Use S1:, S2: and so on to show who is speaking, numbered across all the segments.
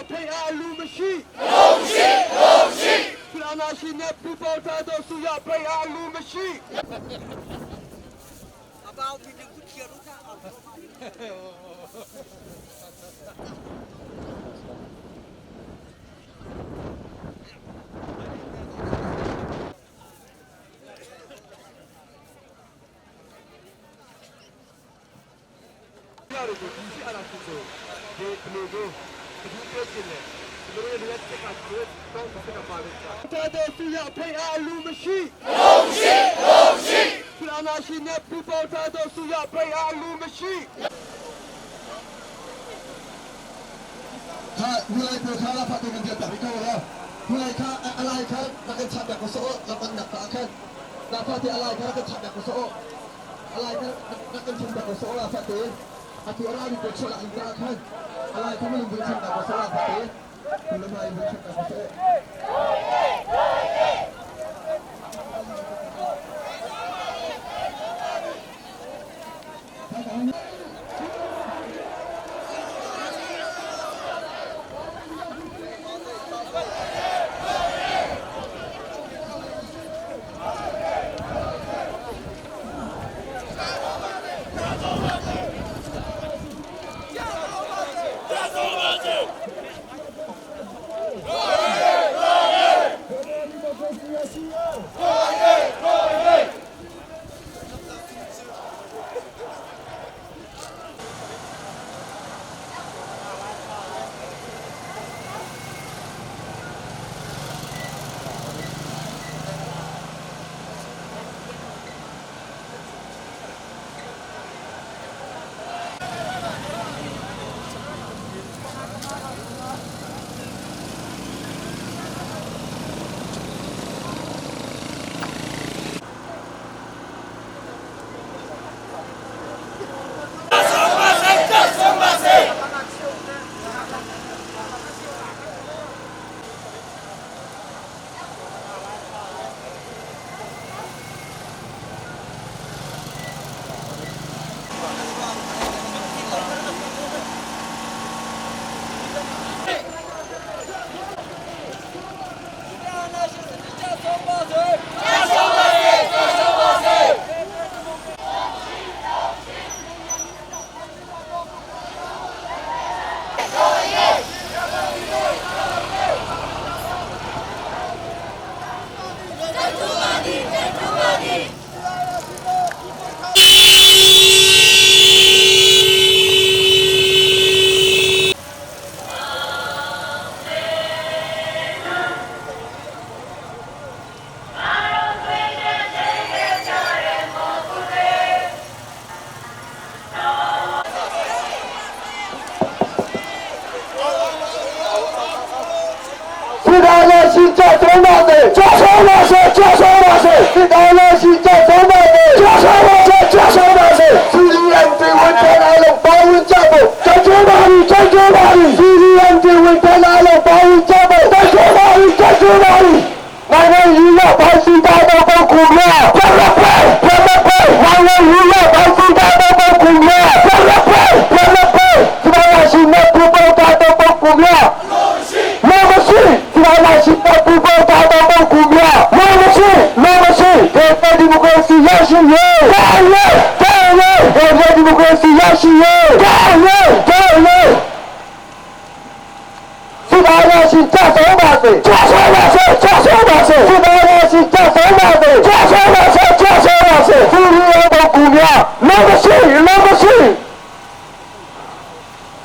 S1: ဖိတ်အားလူမရှိဖလာနာရှင်နဲ့ပူပေါင်းထားသောစုရဖိတ်အားလူမရှိအပေါင်းပြီးခုချေရုကအောင်ကိုဒီစီအရာကိုဒီဘလိုကိုဒီပြည့်နေတယ်ဒီလိုရဲ့တက်ကကျွတ်တော့စကပါလိမ့်တာတဲ့သူရဖိအားလူမရှိဖလာနာရှင်နဲ့ပူပေါင်းထားသောသူရဖိအားလူမရှိ
S2: ถ้าวิไลตัวข้าราพัฒน์กันเดียวแต่ไม่เข้าแล้ววิไลข้าอะไรข้านักการชับแบบกุศลแล้วมันหนักตาขึ้นนักพัฒน์อะไรข้านักการชับแบบกุศลอะไรข้านักการชับแบบกุศลพัฒน์อาทิตย์อะไรมีกุศลอีกนักขึ้นอะไรข้าไม่มีกุศลแบบกุศลพัฒน์คุณละไม่มีกุศลแบบกุศล
S1: 心在走马的，加手马车，加手马车，你到了心在走马的，加手马车，加手马车，司机人对问天来了，保温加步，在走马里，在走马里，司机人对问天来了，保温加步，在走马里，在走马里，男人娱乐排水大道不苦了，别了背，别了背，男人娱乐排水大道不苦了，别了背，别了背，是吧？心内不报大道不苦了。那么是，我们是不报大道不苦了。那么是，给我的不管是要是有，加油，加油！给我的不管是要是有，加油，加油！是大家是加手马子，加手马子，加手马子，是大家是加手马子，加手马子，加手马子，是你要不苦了。那么是。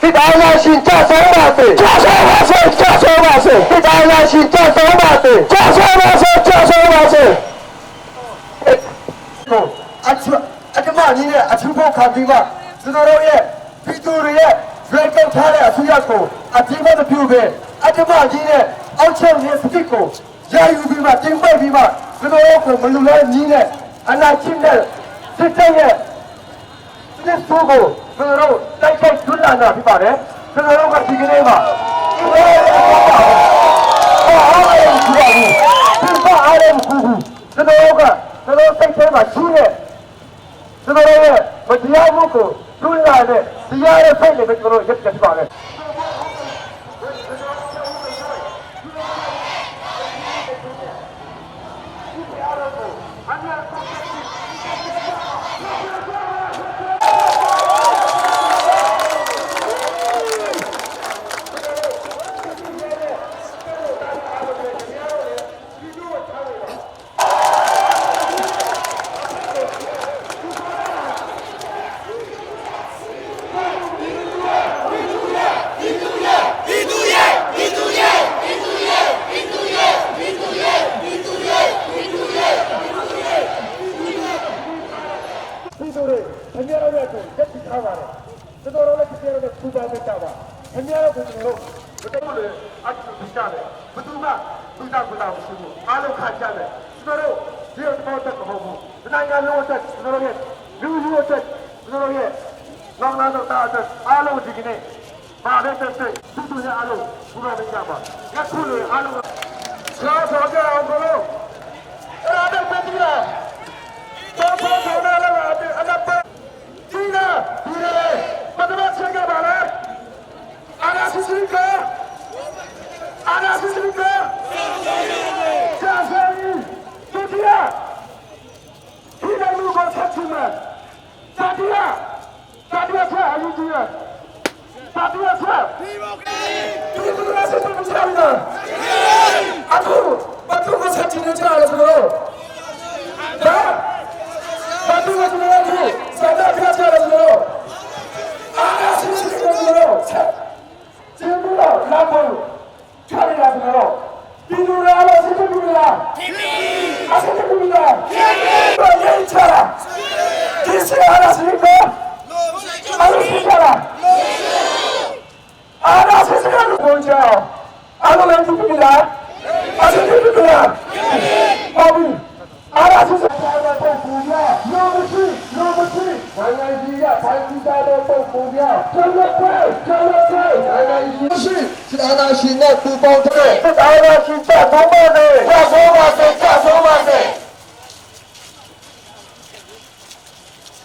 S1: 是大家是加手马子，加手马子，加手马子，是大家是加手马子，加手马子，加手马子。阿妈，你呢？阿青婆看对吧？知道了耶？比多的耶，软根菜的出家口，阿青婆的表妹，阿妈你呢？熬枪的是这个，加油对吧？顶白对吧？知道了我们路来你呢？阿那青的，是这样。这说过，这个大概困难了，对吧？呢，这个我提给你嘛，因为我阿拉也不管你，平常阿拉也不顾，这个在车嘛，出来，这个我只要不顾，困难的，只要要菜的，这个也不是吧？呢。တာအများကိုကျွန်တော်တို့မတော်လို့အတူတူကြတယ်ဘယ်သူမှသူတာကူတာမရှိဘူးအားလုံးခါကြတယ်ကျွန်တော်တို့ဒီတော့တက်မဟုတ်ဘူးနိုင်ငံလုံးအတွက်ကျွန်တော်တို့ရဲ့လူလူအတွက်ကျွန်တော်တို့ရဲ့လောင်လာတော့တာအတွက်အားလုံးဒီကနေ့ပါတဲ့တက်သူတို့ရဲ့အားလုံးဘုရားမကြပါညခုလိုအားလုံးဆောကြအောင်ဘလို့အဲ့ဒါတော့ပြည်လာတော့ဆောနာလာအနပ်ဒီနာဒီလေမတမဆက်ကြပါလားအာနာစီစီကအာနာစီစီကဆက်ဆက်တူတီယာဒီလိုမျိုးကိုဆက်ချင်မှာတာတီယာဆက်အယူကြီးယာတာတီယာဆက်ဒီမိုကရေစီဒီမိုကရေစီကိုဆက်ရအောင်အခုဘာလို့ကိုဆက်ချင်ကြလဲဆိုတော့ဘာလို့ကိုကျွန်တော်တို့ဆက်တာပြကြလဲဆိုတော့အာနာစီစီကိုကျွန်တော်ဆက်ကျင်းလို့လာဖို့ချရတာဆိုတော့ဒီလိုလားလို့စစ်ကူလားအစစ်ကူလားဘာလဲချာဒီစရာလားစစ်ကူအားလုံးစစ်ကြလားအားလုံးစစ်ကြလို့ပြောကြအားလုံးလည်းစစ်ကူလားအစစ်ကူလားဟုတ်ပြီအားလုံးစစ်ကြတော့ပုံကူရလိုမရှိနိုင်ငံကြီးကဖိုင်ကူတာတော့ပုံကူရကျောင်းလက်နိုင်ငံကြီးရှိစစ်အာဏာရှင်နဲ့ပူပေါင်းတဲ့စစ်အာဏာရှင်ချက်ဆုံးပါစေချက်ဆုံးပါစေချက်ဆုံးပါစေ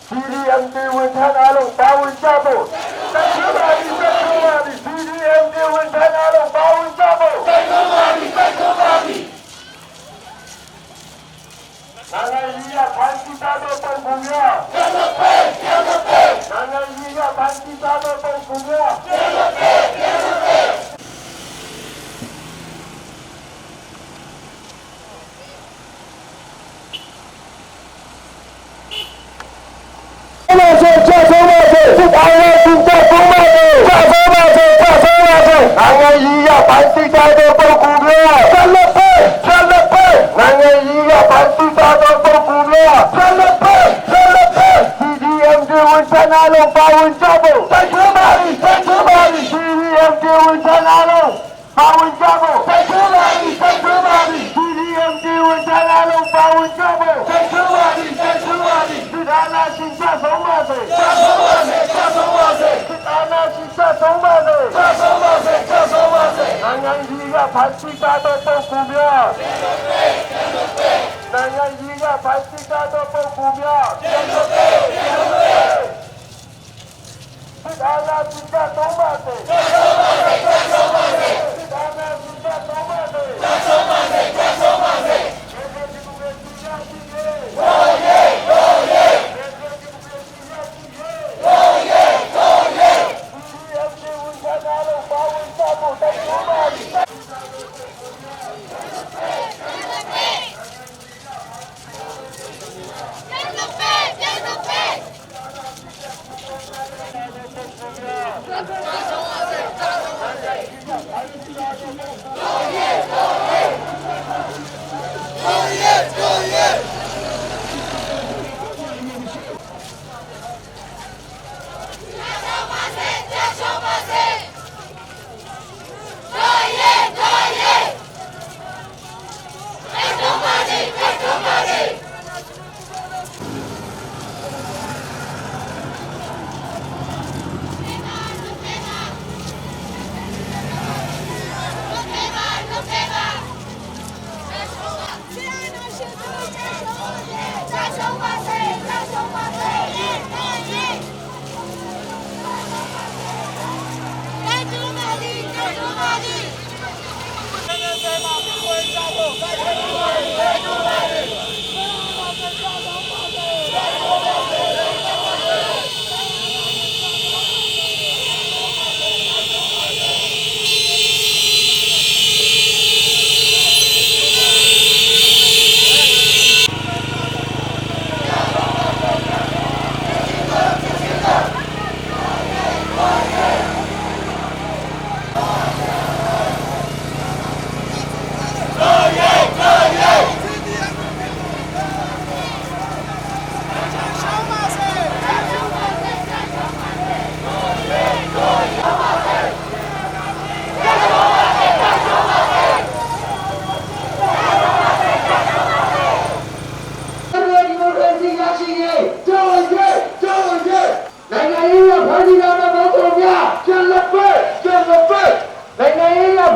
S1: CDM တွေဝန်ထမ်းအားလုံးပါဝင်ကြဖို့တိုက်တွန်းပါသည် CDM တွေဝန်ထမ်းအားလုံးပါဝင်ကြဖို့တိုက်တွန်းပါသည်နိုင်ငံကြီးကဖန်တီးထားတဲ့ပုံပုံရနိုင်ငံကြီးကဖန်တီးထားတဲ့ပုံပုံရချက်ဆုံးပါစေစစ်အာဏာရှင်ချက်ဆုံးပါစေချက်ဆုံးပါစေနိုင်ငံကြီးကဖန်တီးထားတဲ့ပုံပုံရဆက်လက်ပဲနိုင်ငံကြီးကဖန်တီးထားတဲ့ပုံပုံရဆက်လက်ပဲ CDM တွေဝန်ထမ်းအားလုံးပါဝင်ကြဖို့တိုက်တွန်းပါသည် CDM တွေဝန်ထမ်းအားလုံးပါဝင်ကြဖို့တိုက်တွန်းပါသည် CDM တွေဝန်ထမ်းအားလုံးပါဝင်ကြဖို့တိုက်တွန်းပါသည်စစ်အာဏာရှင်ချက်ဆုံးပါစေစစ်အာဏာရှင်ချက်ဆုံးပါစေနိုင်ငံကြီးကဖန်တီးထားတဲ့ပုံပုံများနိုင်ငံကြီးကဖန်တီးထားတဲ့ပုံပုံများစစ်အာဏာရှင်ချက်ဆုံးပါစေစစ်အာဏာရှင်ချက်ဆုံးပါစေ
S3: Let's go!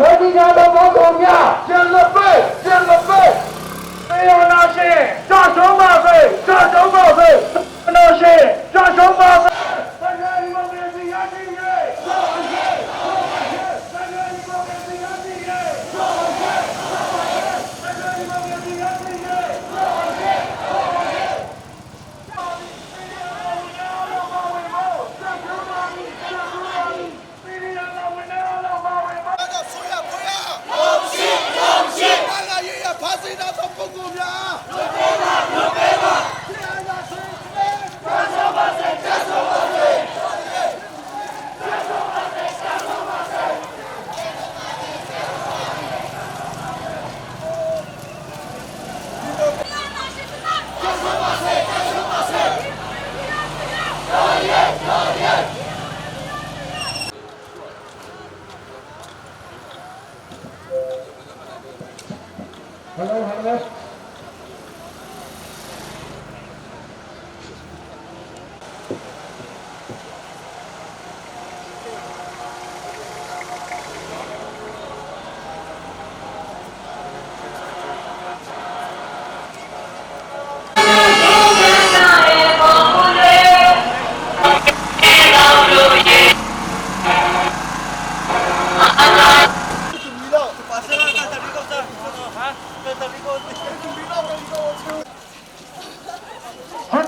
S1: လက်ဒီနာတော်ပေါင်းကုန်များကျန်လက်ပဲကျန်လက်ပဲသေယနာရှင်ကြဆုံးပါစေကြဆုံးပါစေနာရှင်ကြဆုံးပါစေသံဃာဒီမိုကရေစီရရှိရေးသံဃာဒီမိုကရေစီရရှိရေးသံဃာဒီမိုကရေစီရရှိရေး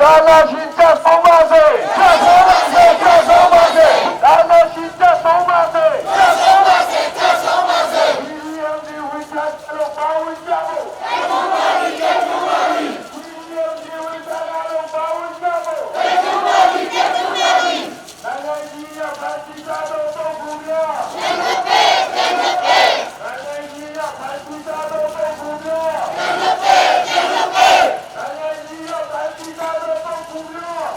S1: ဒါနာရှင်ကြဆုံးပါစေကြဆုံးပါစေကြဆုံးပါစေဒါနာရှင်ကြဆုံးပါစေကြဆုံးပါစေကြဆုံးပါစေဒီလိုဒီဝိသတ်လို့ပါဝင်ကြဖို့ဒီလိုပါဒီကျဆုံးပါပြီဒီလိုဒီဝိသတ်လို့ပါဝင်ကြဖို့ဒီလိုပါဒီကျဆုံးပါပြီဒါနာကြီးရပါတိသာတော်ပုဂ္ဂိုလ်များသေမပေသေမပေဒါနာကြီးရပါတိသာတော်ပုဂ္ဂိုလ်များသေမပေသေမပေဒါနာကြီးရပါတိသာတော်ပုဂ္ဂိုလ်များ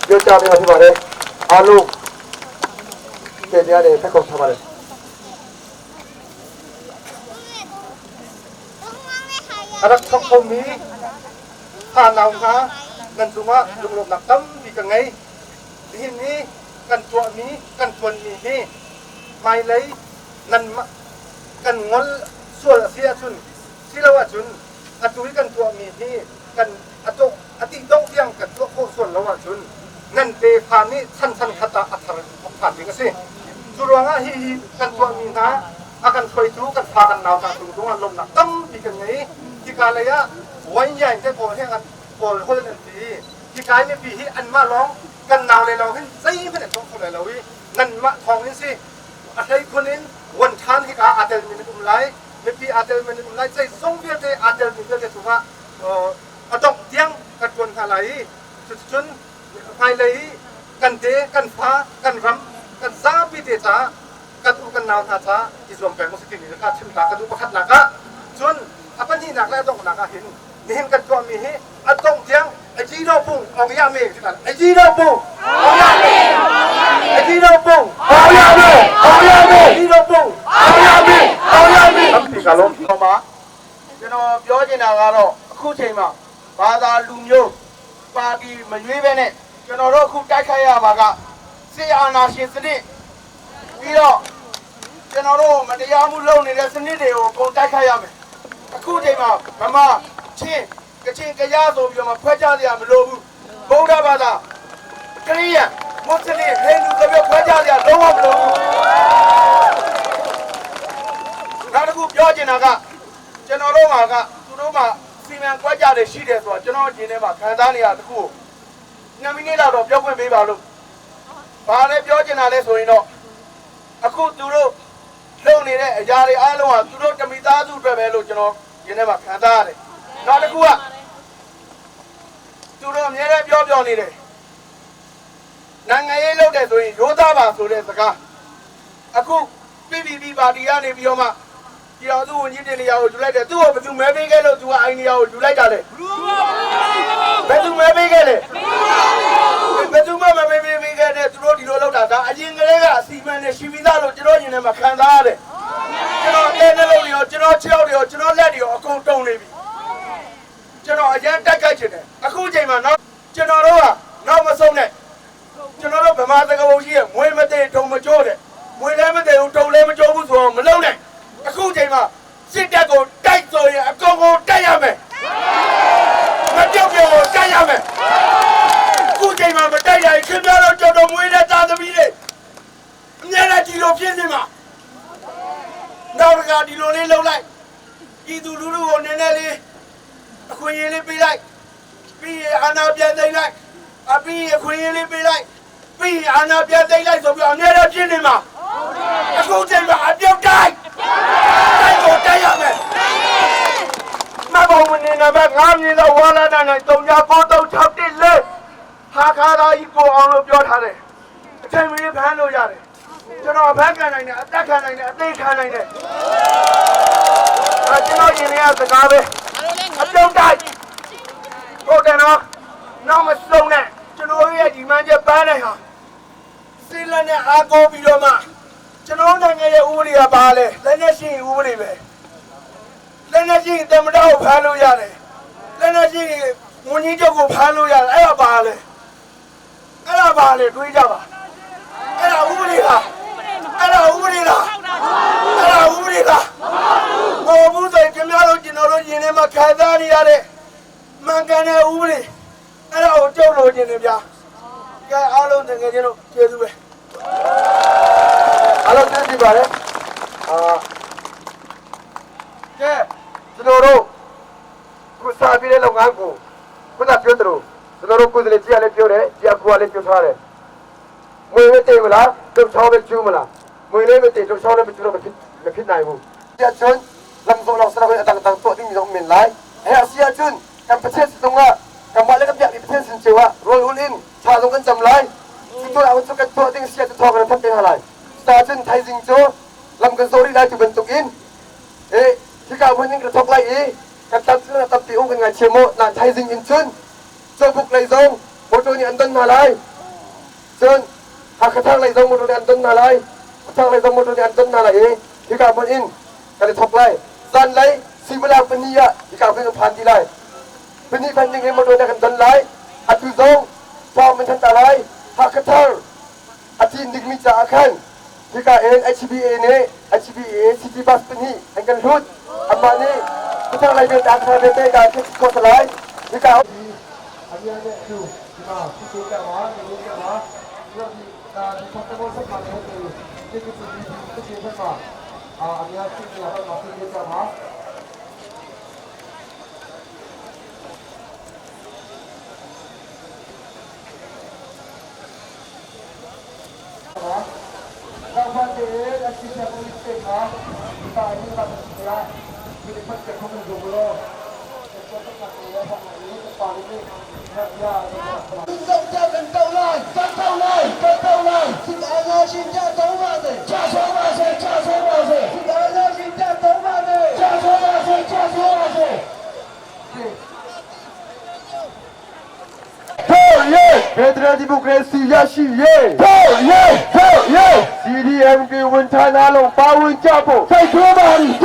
S1: Yo chào mọi người đây. Alo. Để ra để khách không tham gia. Anak sok komi. Hanau ha. Ngan cuma duhlonak thum di kengai. Di sini kan tua mi, kan tuan mi ni. Mai lấy nan kan ngol sual sia chun. Silawa chun. Atui kan tua mi ni kan atok ati dong yang kan tua ko sual lawa chun. Ngan te phani san khata athar phan ding ase. Suruanga hi kan tua mi na akan khoi tu kan pha kan naw ta tung tung lom nak tam di kengai. Kikalaya wan yang te ko he kan ko hol nan ti kikai me pi hi an ma long kan naw le lo hin sai me tong ko le lo wi nan ma thong hin si athai khonin wan than hi ka atel min lai me pi atel min lai sai song bia te atel min te tuwa atok tiang kan kon khalai chun phai lei kan te kan pha kan ram kan za pi te cha kan u kan naw tha cha izom pe mo sikin ni ka chim ta ka du pakhat na ka chun apan hi nak la dong na ka hin มีหิมกันตัวมีหิอัดตรงเทียงไอ้จีโร่ปุ่งเอาไปย่าเมฆกันไอ้จีโร่ปุ่งเอาย่าเมฆไอ้จีโร่ปุ่งเอาย่าเมฆเอาย่าเมฆจีโร่ปุ่งเอาย่าเมฆเอาย่าเมฆปีกาล้มเข้ามาကျွန်တော်ပြောချင်တာကတော့အခုချိန်မှာဘာသာလူမျိုးပါတီမရွေးပဲနဲ့ကျွန်တော်တို့အခုတိုက်ခိုက်ရမှာကစေအာနာရှင်စနစ်ပြီးတော့ကျွန်တော်တို့မတရားမှုလုပ်နေတဲ့စနစ်တွေကိုပုံတိုက်ခိုက်ရမယ်အခုချိန်မှာဗမာချင်းကချင်ကရားဆိုပြီးတော့မှဖွဲ့ခြားစရာမလိုဘူးဗုဒ္ဓဘာသာခရစ်ယာန်မွတ်စလင်ဟိန္ဒူတွေဖွဲ့ခြားစရာလုံးဝမလိုဘူးနောက်တစ်ခုပြောချင်တာကကျွန်တော်တို့မှာကသူတို့မှာစီမံကွက်ကြတယ်ရှိတယ်ဆိုတော့ကျွန်တော်ဒီနေ့မှာခံစားနေရတခုကို2မိနစ်လောက်တော့ပြောခွင့်ပေးပါလို့ဘာလဲပြောချင်တာလဲဆိုရင်တော့အခုသူတို့လုံနေတဲ့အရာတွေအားလုံးကသူတို့တမိသားစုအတွက်ပဲလို့ကျွန်တော်ဒီနေ့မှာခံစားရတယ်နောက်တစ်ခုကသူတို့အများနဲ့ပြောနေတယ်နိုင်ငံရေးလုပ်တယ်ဆိုရင်ရိုးသားပါဆိုတဲ့စကားအခု PPP ပါတီကနေပြီးတော့မှဒီတော်သူဝန်ကြီးတင်နေရကိုယူလိုက်တယ်သူ့ကိုဘယ်သူမဲပေးခဲ့လို့သူကအိုင်နီယာကိုယူလိုက်တာလဲဘယ်သူမဲပေးခဲ့လဲဘယ်သူမှမပေးခဲ့တဲ့သူတို့ဒီလိုလုပ်တာဒါအရင်ကလေးကအစီအမံနဲ့ရှိပြီးသားလို့ကျွန်တော်ရင်ထဲမှာခံစားရတယ်ကျွန်တော်အဲ့နှလုံးတွေရောကျွန်တော်ခြေထောက်တွေရောကျွန်တော်လက်တွေရောအကုန်တုံနေပြီကျွန်တော်အရင်တက်ကြိုက်ချင်တယ်အခုချိန်မှာနောက်ကျွန်တော်တို့ကနောက်မဆုံးနဲ့ကျွန်တော်တို့ဗမာသကပုံကြီးရဲ့မွေးမသေးထုံမကျိုးတဲ့မွေးလည်းမသေးဘူးထုံလည်းမကျိုးဘူးဆိုတော့မလုံးနဲ့အခုချိန်မှာစစ်တပ်ကိုတိုက်ဆိုရင်အကုန်ကိုတိုက်ရမယ်မပြုတ်ပြုတ်ကိုတိုက်ရမယ်အခုချိန်မှာမတိုက်ရရင်ခင်ဗျားတို့ကြော်တော်မွေးတဲ့သားသမီးတွေအများနဲ့ဒီလိုဖြစ်နေမှာနောက်တစ်ခါဒီလိုလေးလှုပ်လိုက်ပြည်သူလူထုကိုနည်းနည်းလေးအခွင့်အရေးလေးပေးလိုက်ပြီးရင်အာဏာပြန်သိမ်းလိုက်အပြီးအခွင့်အရေးလေးပေးလိုက်ပြီးရင်အာဏာပြန်သိမ်းလိုက်ဆိုပြီးအများနဲ့ဖြစ်နေမှာအခုချိန်မှာအပြုတ်တိုက်ကိုတိုက်ရမယ်မဘောင်ဝင်နေနံပါတ်9မြင်းသောဝါလာနာနဲ့399614ဟာခါသာကြီးကိုအောင်လို့ပြောထားတယ်အချိန်မီဖမ်းလို့ရတယ်ကျွန်တော်ဖမ်းခံနိုင်တယ်အသက်ခံနိုင်တယ်အသိခံနိုင်တယ်ကျွန်တော်ရင်ထဲကစကားပဲအပြုတ်တိုက်ဟုတ်တယ်နော်နောက်မစုံနဲ့ကျွန်တော်ရဲ့ဒီမှန်းချက်ပန်းနိုင်ဟာစီလနဲ့အားကိုးပြီးတော့မှကျွန်တော်နိုင်ငံရဲ့ဥပဒေကပါလဲလက်နဲ့ရှိရင်ဥပဒေပဲလက်နဲ့ရှိရင်တမတော်ကိုဖမ်းလို့ရတယ်လက်နဲ့ရှိရင်ဝန်ကြီးချုပ်ကိုဖမ်းလို့ရတယ်အဲ့ဒါပါလဲတွေးကြပါအဲ့ဒါဥပဒေလားအဲ့ဒါဥပဒေလားမဟုတ်ဘူးဆိုရင်ခင်ဗျားတို့ကျွန်တော်တို့ယင်ထဲမှာခံစားနေရတဲ့မှန်ကန်တဲ့ဥပဒေအဲ့ဒါကိုကြောက်လို့ခြင်းနေဗျာကဲအားလုံးတကယ်ချင်းတို့ကျေးဇူးပဲအားလုံးသိပြီပါလေကဲကျွန်တော်တို့ခုစားပြီးတဲ့လုပ်ငန်းကိုခုနပြောသလိုကျွန်တော်တို့ကိုယ်စားလှယ်ကြီးကလည်းပြောတယ်ကြီးကကိုယ်ကလည်းပြောထားတယ်မွေးမတည်မလားတုတ်ချောင်းပဲကျူးမလားမွေးလည်းမတည်တုတ်ချောင်းလည်းမကျူးတော့မဖြစ်နိုင်ဘူးเสียจนลำตัวเราสระไปต่างๆตัวที่มีเราเหม็นไหลเฮ้ยเสียจนกับประเทศตรงอ่ะกับมาแล้วกับอย่างประเทศสินเชื่อโรยอุ่นอินชาตรงกันจำไรตัวเราสุกันตัวที่เสียจะทอกันทับเป็นอะไรตาจนไทยสิงโจลำกันโซรีได้จุเป็นตุกินที่กล่าววันนี้กระทบไรกับตัดเสื้อตัดติวกันไงเชียโมน่าไทยสิงอินชนโจบุกไรซงโมโตนี่อันต้นอะไรจนหากกระทั่งไรซงโมโตนี่อันต้นอะไรกระทั่งไรซงโมโตนี่อันต้นอะไรที่กล่าววันนี้กันเลยทบไล่ดันไล่สิเวลาเป็นนี่อ่ะที่กล่าวเป็นผ่านที่ไล่เป็นนี่พันยังไงมาโดนกันดันไล่อัดตุซงพอมันทันตาไล่หักกระทั่งอาทิตย์นึงมีจ่าขันที่กล่าวHBA เนี่ย HBA ซิตี้บัสเป็นนี่ให้กันรุดอันมานี่กระทั่งไรเดินทางทางเดินได้การที่กดไล่ที่กล่าวอันนี้เนี่ยดูที่มาที่ดูแกว่าดูแกว่าเรื่องที่การที่ทำตัวสักการเนี่ยคือที่คือสิ่งที่ที่ขึ้นมาอันนี้ที่เราต้องพิจารณาเราพันเดชอาชีพจะมีเก่งนะตายนี่เราเป็นอะไรที่ได้พัฒนาข้อมูลดูโลกจะต้องการตัวทำอะไรนี้จะปาร์ตี้นักยาต้องเจ้ากันเจ้าไล่กันเจ้าไล่ที่อาญาชินจะต้องมาเลยจะต้องมาเลยที่อาญาชินจะต้องมาเลยจะต้องมาเลย Federal Democracy ရရှိရေးဖို့ရေးCDM ကဝန်ထမ်းအားလုံးပါဝင်ကြဖို့စိတ်ထိုးပါ